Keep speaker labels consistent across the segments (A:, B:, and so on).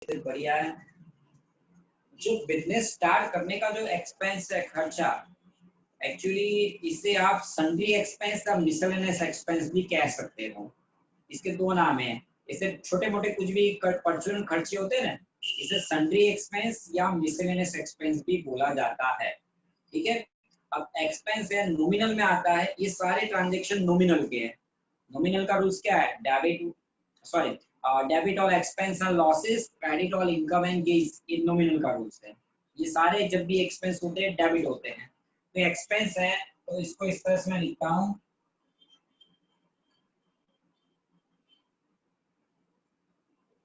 A: बढ़िया है। जो बिजनेस स्टार्ट करने का जो एक्सपेंस है, खर्चा, एक्चुअली इसे आप सन्ड्री एक्सपेंस या मिसलेनियस एक्सपेंस भी कह सकते हो। इसके दो नाम हैं। इसे छोटे मोटे कुछ भी परचून खर्चे होते हैं ना, इसे सन्ड्री एक्सपेंस या मिसलेनियस एक्सपेंस भी बोला जाता है। ठीक है। अब एक्सपेंस है, नॉमिनल में आता है। ये सारे ट्रांजेक्शन नॉमिनल के हैं। नॉमिनल का रूल्स क्या है? Debit all expense and losses, credit all income and gains, ये नॉमिनल का रूल्स है। ये सारे जब भी एक्सपेंस होते हैं डेबिट होते हैं। तो एक्सपेंस है तो इसको इस तरह से मैं लिखता हूं,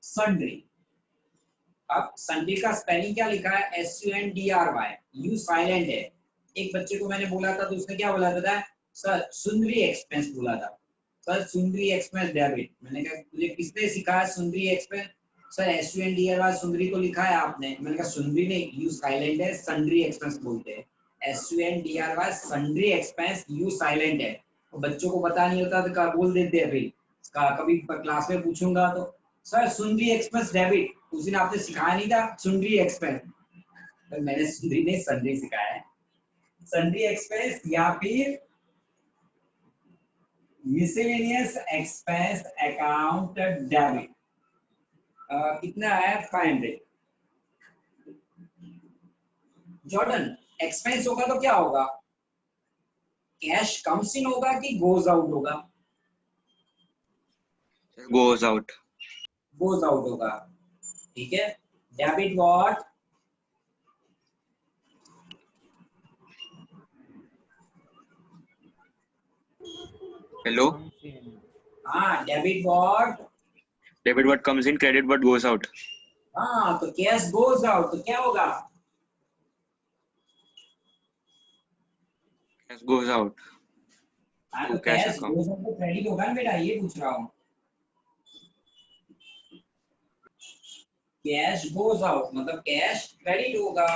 A: सन्ड्री। अब सन्ड्री का स्पेलिंग क्या लिखा है? SUNDRY। यू साइलेंट है। एक बच्चे को मैंने बोला था तो उसने क्या बोला था? सर सुंदरी एक्सपेंस बोला था। सर सुंदरी एक्सपेंस डेबिट। मैंने कहा तुझे किसने सिखाया सुंदरी एक्सपेंस? सर SUNDRY सुंदरी तो लिखा है आपने। मैंने कहा सुंदरी नहीं, यू साइलेंट है, सन्ड्री एक्सपेंस बोलते हैं। SUNDRY sundry expense, you silent है। तो बच्चों को पता नहीं होता तो बोल देते हैं। फिर कभी क्लास में पूछूंगा तो सर सुंदरी एक्सपेंस डेबिट, उस दिन आपने सिखाया नहीं था सुंदरी एक्सपेंस। तो मैंने सुंदरी नहीं सन्ड्री सिखाया है। सन्ड्री एक्सपेंस या फिर मिसलेनियस एक्सपेंस अकाउंट डेबिट। कितना है? 500। जॉर्डन, एक्सपेंस होगा तो क्या होगा? कैश कम्स इन होगा कि गोज आउट होगा?
B: Goes out.
A: गोज आउट होगा। ठीक है। Debit what?
B: हेलो।
A: हाँ, debit what?
B: Debit what comes in, credit what goes out.
A: हाँ, तो कैश गोज आउट तो क्या होगा?
B: कैश गोज आउट
A: हाँ,
B: टू
A: तो
B: cash
A: cash
B: account.
A: Goes out तो क्रेडिट होगा ना बेटा, ये पूछ रहा हूँ। कैश गोज आउट मतलब कैश क्रेडिट होगा।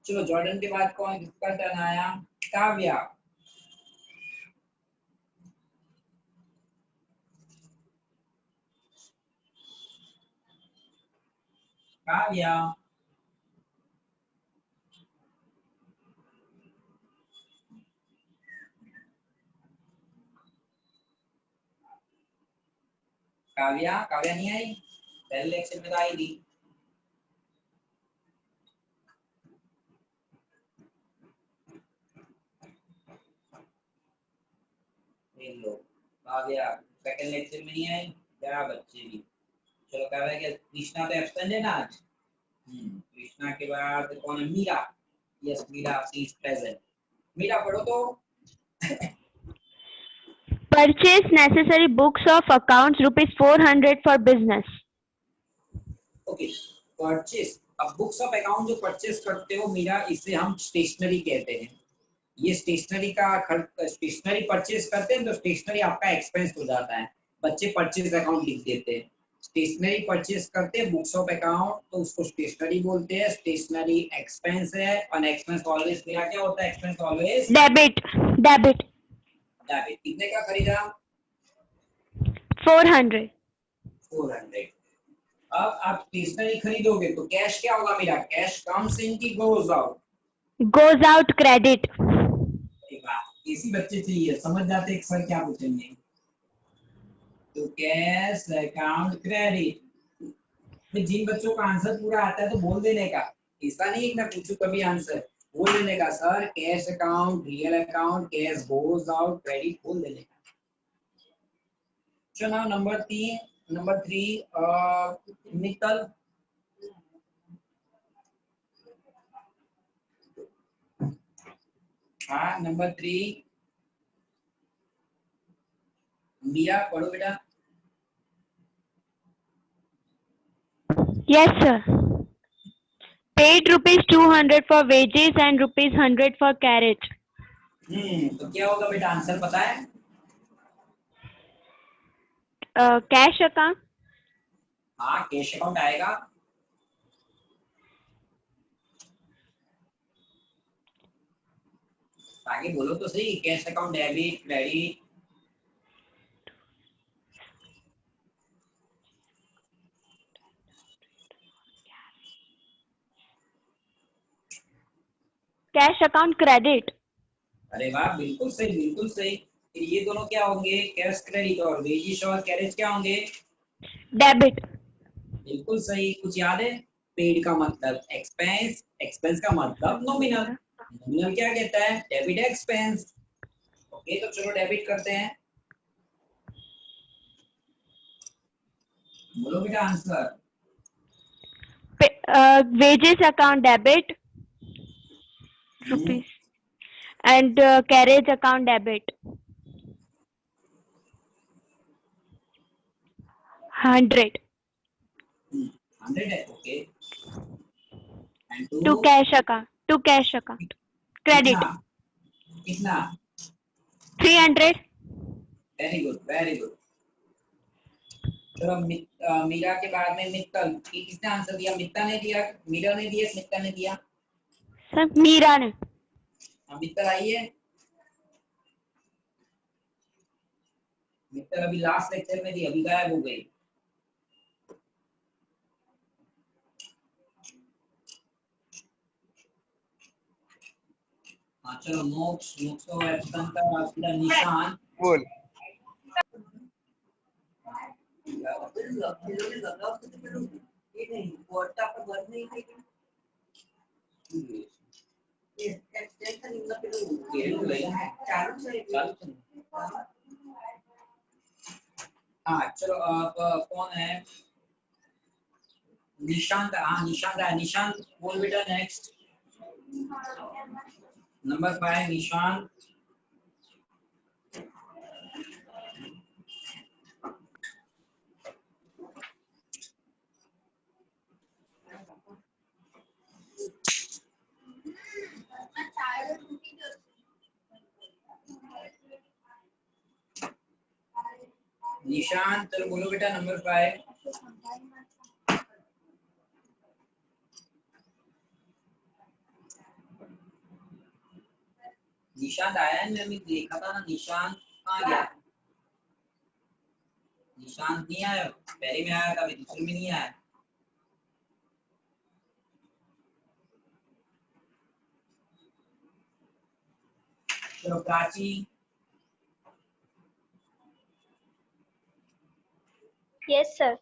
A: चलो जॉर्डन के बाद कौन, किसका टर्न आया? काव्या। काव्या। काव्या, काव्या नहीं आई? पहले लेक्चर में तो आई थी। लो, काव्या सेकंड लेक्चर में नहीं आई। क्या बच्चे भी। चलो काव्या के कृष्णा तो एब्सेंट है ना आज। कृष्णा के बाद कौन है? Meera. Yes, Meera she is present. Meera पढ़ो तो।
C: Purchase necessary books of accounts ₹400 for business.
A: Okay, purchase. अब बुक्स ऑफ अकाउंट जो परचेस करते हो मीरा, इसे हम स्टेशनरी कहते हैं। ये स्टेशनरी का स्टेशनरी परचेस करते हैं तो स्टेशनरी आपका एक्सपेंस हो जाता है। बच्चे परचेस अकाउंट लिख देते हैं। स्टेशनरी परचेस करते हैं बुक्स ऑफ अकाउंट तो उसको स्टेशनरी बोलते हैं। स्टेशनरी एक्सपेंस है और एक्सपेंस ऑलवेज मेरा क्या होता है? Expense always
C: Debit.
A: डेबिट। कितने का खरीदा?
C: 400.
A: 400। अब आप स्टेशनरी खरीदोगे तो कैश क्या होगा मेरा? कैश कम्स इन की goes out?
C: Goes out credit.
A: इसी बच्चे चाहिए, समझ जाते एक सर क्या पूछेंगे। तो कैश अकाउंट क्रेडिट। जिन बच्चों का आंसर पूरा आता है तो बोल देने का, ऐसा नहीं कि मैं पूछूं कभी आंसर, बोल देने का sir cash account, real account, cash goes out, credit बोल देने का। चलो नंबर 3 निकल। हाँ, नंबर 3 मीरा पढ़ो बेटा।
C: Yes, sir. Paid ₹200 for wages and ₹100 for carriage.
A: तो क्या होगा बेटा? आंसर पता है?
C: Cash account.
A: हाँ, कैश अकाउंट आएगा। आगे बोलो तो सही। Cash account, debit, credit.
C: Cash account credit.
A: अरे वाह, बिल्कुल सही, बिल्कुल सही। फिर ये दोनों क्या होंगे? Cash credit. और वेजिस और कैरेज क्या होंगे?
C: डेबिट।
A: बिल्कुल सही। कुछ याद है? पेड का मतलब एक्सपेंस, एक्सपेंस का मतलब नॉमिनल। नॉमिनल क्या कहता है? Debit expense. ओके, तो चलो डेबिट करते हैं। बोलो बेटा answer.
C: Wages account debit rupees and carriage account debit 100
A: 100 है। Okay. And
C: to cash account
A: कितना?
C: क्रेडिट
A: कितना?
C: 300
A: वेरी गुड, वेरी गुड। चलो मीरा के बाद में मित्तल। किसने आंसर दिया? मित्ता ने दिया, मीरा ने दिया, मित्ता ने दिया?
C: सर मीरा ने।
A: मित्तल आइए। मित्तल अभी लास्ट लेक्चर में थी, अभी गायब हो गई। हाँ चलो, मोक्ष मोक्ष को एब्सेंट का सीधा निशान।
B: बोल।
A: हाँ चलो, अब कौन है? निशांत। हाँ निशांत है। निशांत बोल बेटा नेक्स्ट। नंबर 5 निशांत। निशांत चलो बोलो बेटा नंबर 5। निशांत आया है? मैंने देखा था ना, निशांत कहाँ गया? निशांत नहीं आया। पहले में आया था, अभी दूसरे में नहीं आया। चलो Prachi.
D: Yes, sir.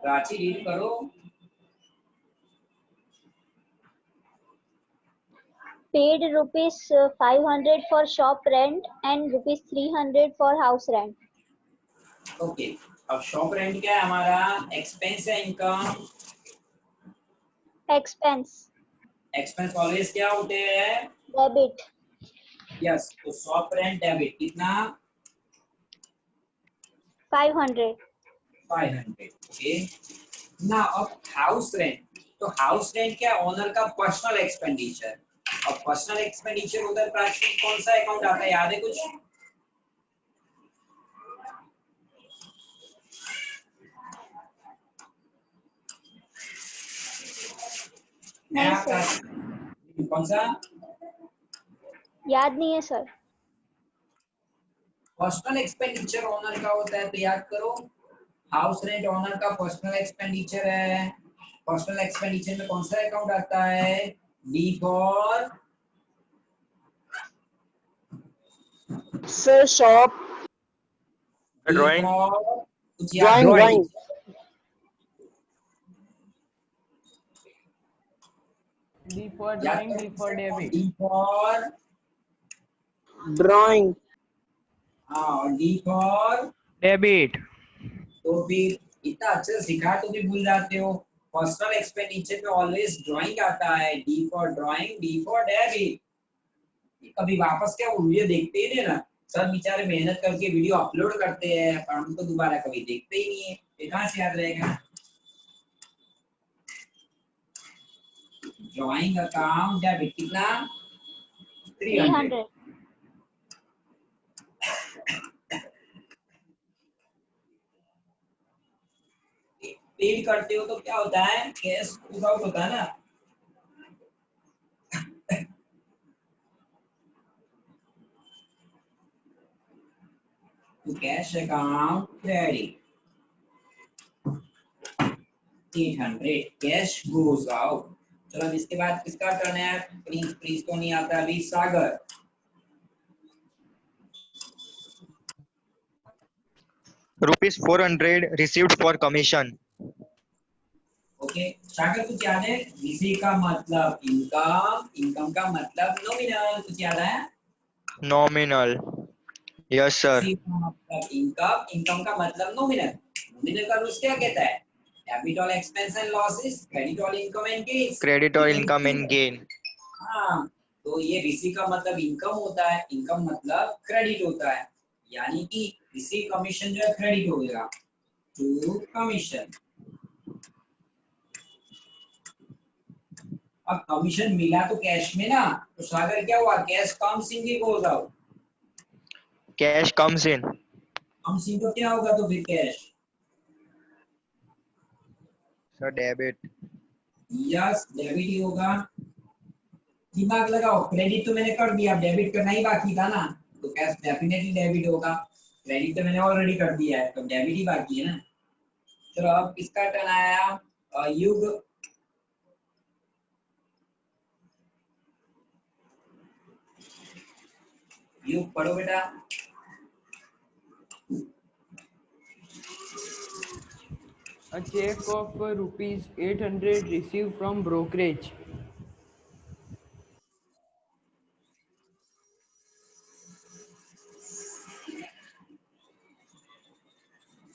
A: Prachi read करो।
D: Paid rupees 500 for shop rent and rupees 300 for house rent.
A: Okay, अब शॉप रेंट क्या है हमारा? एक्सपेंस है, इनकम?
D: Expense.
A: एक्सपेंस ऑलवेज क्या होते हैं?
D: Debit.
A: यस, तो शॉप रेंट डेबिट कितना?
D: 500.
A: 500। ओके। ना अब हाउस रेंट। तो हाउस रेंट क्या? ओनर का पर्सनल एक्सपेंडिचर। और पर्सनल एक्सपेंडिचर उधर प्राची कौन सा अकाउंट आता है, याद है कुछ?
D: नहीं सर,
A: कौन सा?
D: याद नहीं है सर।
A: पर्सनल एक्सपेंडिचर ओनर का होता है, तो याद करो। हाउस रेंट ओनर का पर्सनल एक्सपेंडिचर है। पर्सनल एक्सपेंडिचर में कौन सा अकाउंट आता है? D for
E: Sir, shop,
B: Drawing.
A: कुछ याद?
E: drawing.
F: D for drawing, D for debit.
A: D for
E: Drawing.
A: हाँ, डी फॉर
F: Debit.
A: तो फिर इतना अच्छे से सिखा तो भी भूल जाते हो। पर्सनल एक्सपेंडिचर में ऑलवेज ड्राइंग आता है। D for drawing, D for debit. कभी वापस क्या वो वीडियो देखते ही नहीं ना। सब बेचारे मेहनत करके वीडियो अपलोड करते हैं, पर हम तो दोबारा कभी देखते ही नहीं है, ये कहाँ से याद रहेगा? ड्राइंग अकाउंट डेबिट कितना? 300। पेड करते हो तो क्या होता है, कैश गोज आउट होता है ना। तो cash account credit 800, cash goes out. चलो अब इसके बाद किसका टर्न है, प्लीज प्लीज को नहीं आता अभी, Sagar.
B: Rupees 400 received for commission.
A: Okay Sagar, कुछ याद है, रिसीव का मतलब इनकम, इनकम का मतलब नॉमिनल, कुछ याद है?
B: Nominal. Yes, sir.
A: रिसीव का मतलब इनकम, इनकम का मतलब नॉमिनल। नॉमिनल का रूल्स क्या कहता है, debit all expense and losses, credit all income and gains.
B: Credit or income and gain.
A: हाँ, तो ये रिसीव का मतलब इनकम होता है, इनकम मतलब क्रेडिट होता है, यानी कि रिसीव कमीशन जो है क्रेडिट हो गया टू कमीशन। अब कमीशन मिला तो कैश में ना, तो सागर क्या हुआ, कैश कम्स इन की goes out.
B: Cash comes in.
A: Comes in तो क्या होगा, तो फिर cash,
B: Sir, debit.
A: Yes debit ही होगा। दिमाग लगाओ, क्रेडिट तो मैंने कर दिया, डेबिट करना ही बाकी था ना, तो कैश डेफिनेटली डेबिट होगा। क्रेडिट तो मैंने ऑलरेडी कर दिया है, तो डेबिट ही बाकी है ना। चलो अब किसका टर्न आया, युग। युग पढ़ो बेटा।
F: A check of rupees 800 received from brokerage.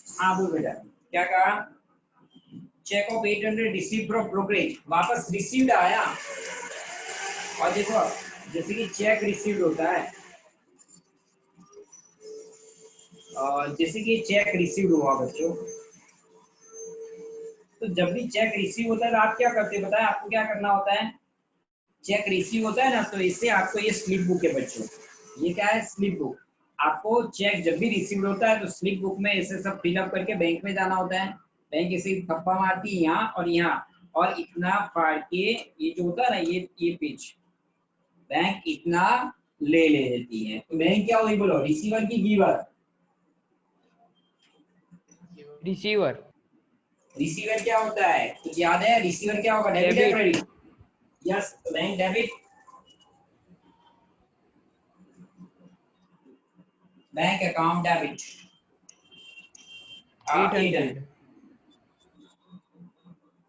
A: हाँ बोल बेटा, क्या कहा, cheque of 800 receive from brokerage, वापस रिसीव्ड आया। और देखो जैसे कि चेक रिसीव्ड होता है, और जैसे कि चेक रिसीव्ड हुआ बच्चों, तो जब भी चेक रिसीव होता है तो आप क्या करते हैं, बताएं आपको क्या करना होता है। चेक रिसीव होता है ना, तो इससे आपको ये स्लिप बुक है बच्चों, ये क्या है, स्लिप बुक। आपको चेक जब भी रिसीव होता है तो स्लिप बुक में ऐसे सब फिलअप करके बैंक में जाना होता है। बैंक ऐसे थप्पा मारती है यहाँ और यहाँ, और इतना फाड़ के ये जो होता है ना, ये पेज बैंक इतना ले लेती है। तो बैंक क्या हुई बोलो, रिसीवर की गिवर?
F: Receiver.
A: रिसीवर क्या होता है, कुछ याद है, रिसीवर क्या होगा, डेबिट या
F: Debit.
A: Credit? Yes, bank debit, bank account debit
F: 800.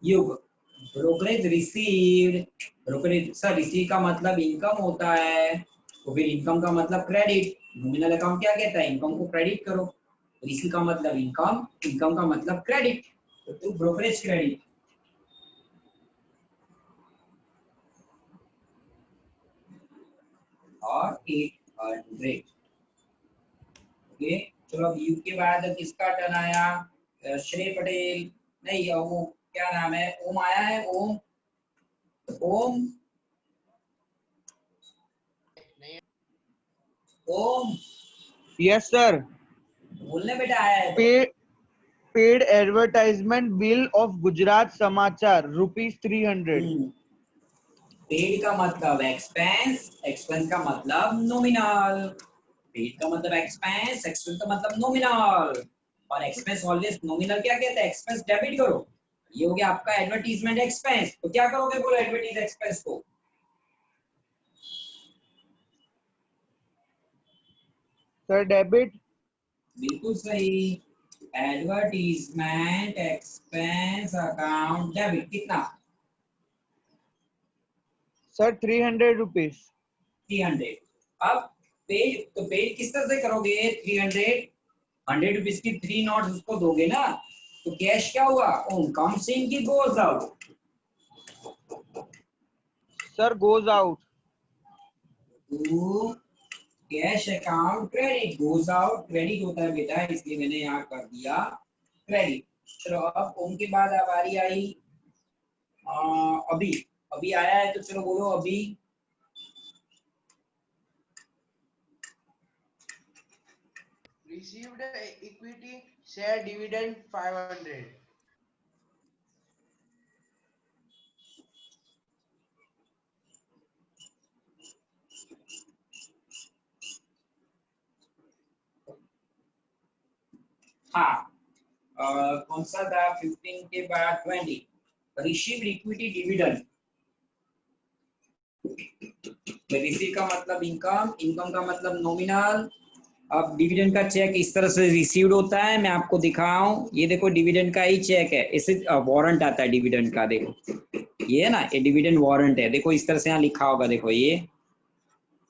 A: युग। Brokerage received, brokerage sir receive का मतलब इनकम होता है, तो फिर इनकम का मतलब क्रेडिट। नॉमिनल अकाउंट क्या कहता है, इनकम को क्रेडिट करो। रिसीव का मतलब इनकम, इनकम का मतलब क्रेडिट, तो ब्रोकरेज क्रेडिट। और 800। ओके चलो अब यू के बाद किसका टर्न आया, श्रेय पटेल, नहीं वो क्या नाम है, ओम आया है, ओम। ओम, ओम
E: Yes, sir.
A: बोलने बेटा आया है तो।
E: Paid advertisement bill of Gujarat Samachar rupees 300.
A: Paid का मतलब एक्सपेंस, एक्सपेंस का मतलब नॉमिनल। पेड का मतलब एक्सपेंस, एक्सपेंस का मतलब नॉमिनल, और एक्सपेंस ऑलवेज नॉमिनल क्या कहता है, एक्सपेंस डेबिट करो। ये हो गया आपका एडवर्टीजमेंट एक्सपेंस, तो क्या करोगे बोलो एडवर्टीज एक्सपेंस को?
E: Sir, debit.
A: बिल्कुल सही, एडवर्टीजमेंट एक्सपेंस अकाउंट डेबिट, कितना?
E: Sir, 300 rupees.
A: 300। अब पेड, तो पेड किस तरह से करोगे, 300 100 रुपीज की 3 नोट्स उसको दोगे ना, तो कैश क्या हुआ, ओम कम्स इन की goes out?
E: Sir, goes out.
A: To cash account credit, goes out credit होता है बेटा, इसलिए मैंने यहाँ कर दिया क्रेडिट। चलो अब ओम के बाद अब बारी आई अभी, अभी आया है तो चलो बोलो अभी।
G: Received equity share dividend 500.
A: हाँ, कौन सा था 15 के बाद 20? Received equity dividend. रिसीव का मतलब इनकम, इनकम का मतलब नॉमिनल। अब डिविडेंड का चेक इस तरह से रिसीव्ड होता है, मैं आपको दिखाऊं। ये देखो डिविडेंड का ही चेक है, इसे वारंट आता है डिविडेंड का। देखो ये है ना, ये डिविडेंड वारंट है। देखो इस तरह से यहाँ लिखा होगा, देखो ये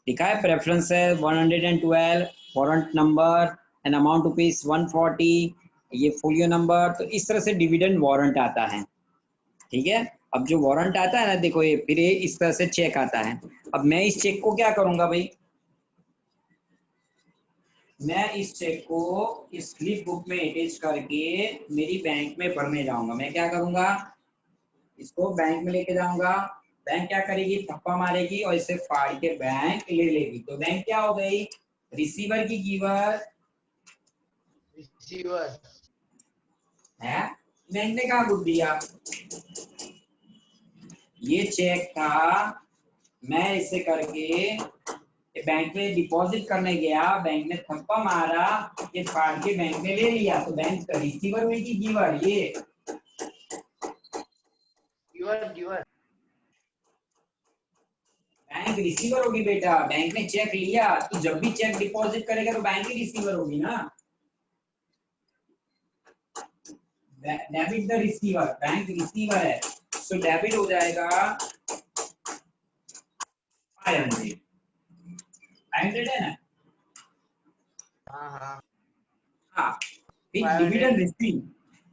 A: लिखा है, प्रेफरेंस है 112, warrant number and amount rupees 140, ये फोलियो नंबर। तो इस तरह से डिविडेंड वारंट आता है, ठीक है। अब जो वारंट आता है ना, देखो ये फिर ये इस तरह से चेक आता है। अब मैं इस चेक को क्या करूंगा भाई, मैं इस चेक को इस स्लिप बुक में अटैच करके मेरी बैंक में भरने जाऊंगा। मैं क्या करूंगा, इसको बैंक में लेके जाऊंगा। बैंक क्या करेगी, थप्पा मारेगी और इसे फाड़ के बैंक ले लेगी। तो बैंक क्या हो गई, रिसीवर की गिवर
G: Receiver.
A: है। बैंक ने कहा गुड दिया, ये चेक था, मैं इसे करके बैंक में डिपॉजिट करने गया, बैंक ने थप्पा मारा, ये फाड़ के बैंक में ले लिया। तो बैंक का रिसीवर हुई कि गिवर, ये
G: Giver.
A: बैंक रिसीवर होगी बेटा। बैंक ने चेक लिया, तो जब भी चेक डिपॉजिट करेगा तो बैंक ही रिसीवर होगी ना। Debit the receiver, bank receiver है, सो डेबिट हो जाएगा 500। 500 है ना।
G: हाँ।
A: हाँ, फिर
G: 500।
A: Dividend receive.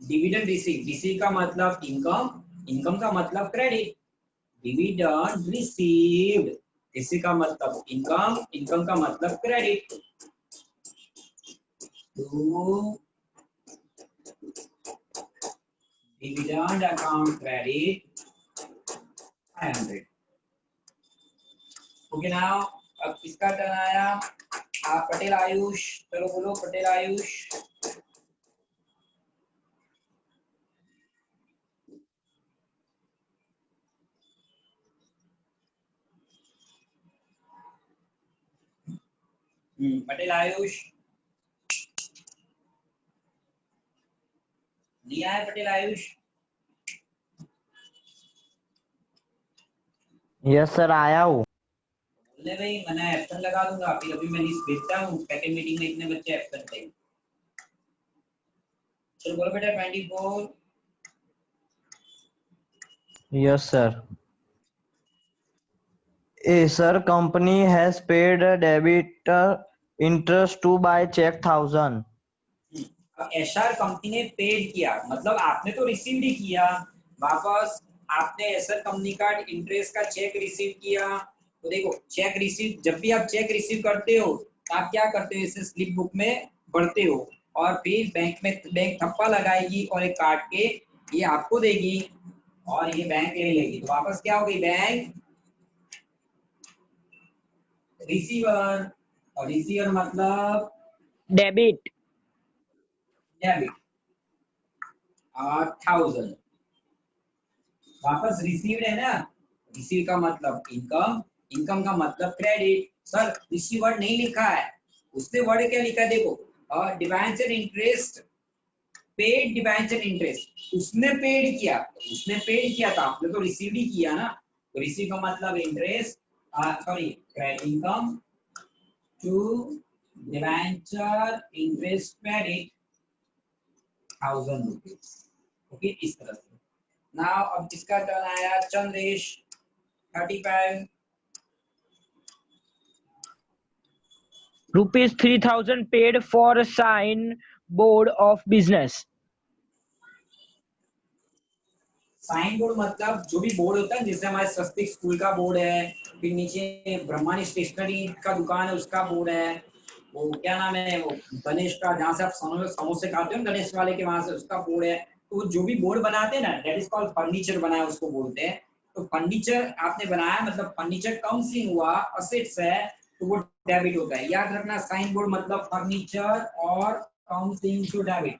A: Dividend receive, receive का मतलब इनकम, इनकम का मतलब क्रेडिट। डिविडेंड रिसीव्ड, इसी का मतलब इनकम, इनकम का मतलब क्रेडिट। तो dividend account credit 500। Okay now, अब किसका टर्न आया, आप पटेल आयुष, चलो बोलो पटेल आयुष। पटेल आयुष नहीं आया, पटेल आयुष।
H: यस सर, आया हूँ।
A: बोले भाई मैंने एब्सेंट लगा दूंगा, फिर अभी मैं लिस्ट भेजता हूँ, सेकंड मीटिंग में इतने बच्चे एब्सेंट थे। चलो बोलो बेटा 24।
H: Yes sir. Sir, company has paid debit interest to by cheque 1000।
A: अब एसआर कंपनी ने पेड किया, मतलब आपने तो रिसीव ही किया वापस। आपने एसआर कंपनी का इंटरेस्ट का चेक रिसीव किया। तो देखो चेक रिसीव, जब भी आप चेक रिसीव करते हो तो आप क्या करते हो, इसे स्लिप बुक में भरते हो और फिर बैंक में, बैंक थप्पा लगाएगी और एक काट के ये आपको देगी और ये बैंक ले लेगी। तो वापस क्या होगी, बैंक रिसीवर, और रिसीवर मतलब
C: डेबिट।
A: डेबिट 1000। वापस रिसीव्ड है ना, रिसीव का मतलब इनकम, इनकम का मतलब क्रेडिट। सर रिसीव वर्ड नहीं लिखा है, उसने वर्ड क्या लिखा है देखो, debenture interest, paid debenture interest. उसने पेड किया, उसने पेड किया था, आपने तो रिसीव ही किया ना। तो रिसीव का मतलब interest, sorry income to debenture interest credit 1000 rupees. Okay, इस तरह से। नाउ अब किसका टर्न आया, Chandresh 35।
I: Rupees 3000 paid for a sign board of business.
A: Sign board मतलब जो भी बोर्ड होता है, जैसे हमारे स्वस्तिक स्कूल का बोर्ड है, फिर नीचे ब्रह्मानी स्टेशनरी का दुकान है उसका बोर्ड है, वो क्या नाम है वो गणेश का, जहाँ से आप समोसे खाते हो गणेश वाले के वहां से, उसका बोर्ड है। तो जो भी बोर्ड बनाते हैं ना, दैट इज कॉल्ड फर्नीचर बनाया, उसको बोलते हैं। तो फर्नीचर आपने बनाया, मतलब फर्नीचर काउंसिलिंग हुआ, असेट्स है। तो वो डेबिट होता है। याद रखना साइन बोर्ड मतलब फर्नीचर और काउंट्स इनटू डेबिट।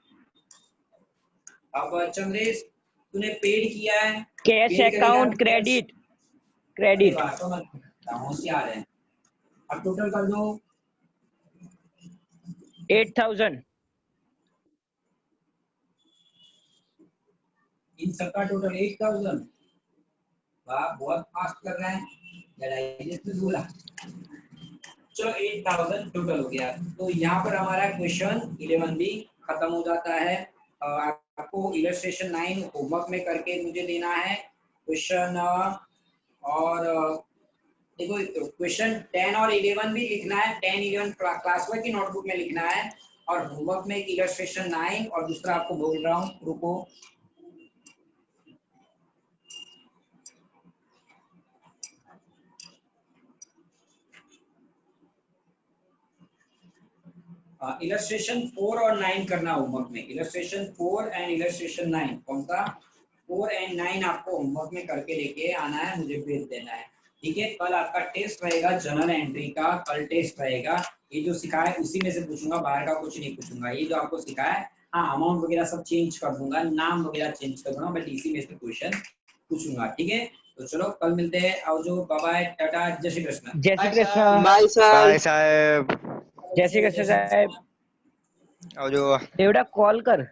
A: अब चंद्रेश तूने पेड किया है,
I: कैश
A: Paid करेगा
I: अकाउंट
A: तो
I: क्रेडिट
A: अरे
I: क्रेडिट
A: वाह, समझ गया, होशियार है। अब टोटल कर दो
I: 8,000
A: इन सबका टोटल 8,000। वाह बहुत फास्ट कर रहे हैं, बोला। चलो 8,000 टोटल हो गया। तो यहाँ पर हमारा क्वेश्चन 11 भी खत्म हो जाता है। आपको इलस्ट्रेशन 9 होमवर्क में करके मुझे देना है क्वेश्चन। और देखो क्वेश्चन 10 और 11 भी लिखना है। 10 11 क्लास वर्क की नोटबुक में लिखना है और होमवर्क में इलस्ट्रेशन 9 और दूसरा आपको बोल रहा हूँ, रुको। इलस्ट्रेशन 4 और 9 करना होमवर्क में। इलस्ट्रेशन 4 एंड इलस्ट्रेशन 9 कौन सा 4 एंड 9 आपको होमवर्क में करके लेके आना है, मुझे भेज देना है। ठीक है, कल आपका टेस्ट रहेगा जनरल एंट्री का, कल टेस्ट रहेगा। ये जो सिखाया है उसी में से पूछूंगा, बाहर का कुछ नहीं पूछूंगा। ये जो आपको सिखाया है, हाँ अमाउंट वगैरह सब चेंज कर दूंगा, नाम वगैरह चेंज कर दूंगा, बट इसी में से क्वेश्चन पूछूंगा। ठीक है, तो चलो कल मिलते हैं। और जो बाय टाटा, जय श्री कृष्ण।
I: जय श्री कृष्ण
E: बाय
B: बाय साहब।
I: जय श्री कृष्ण साहब।
B: और जो
I: देवड़ा कॉल कर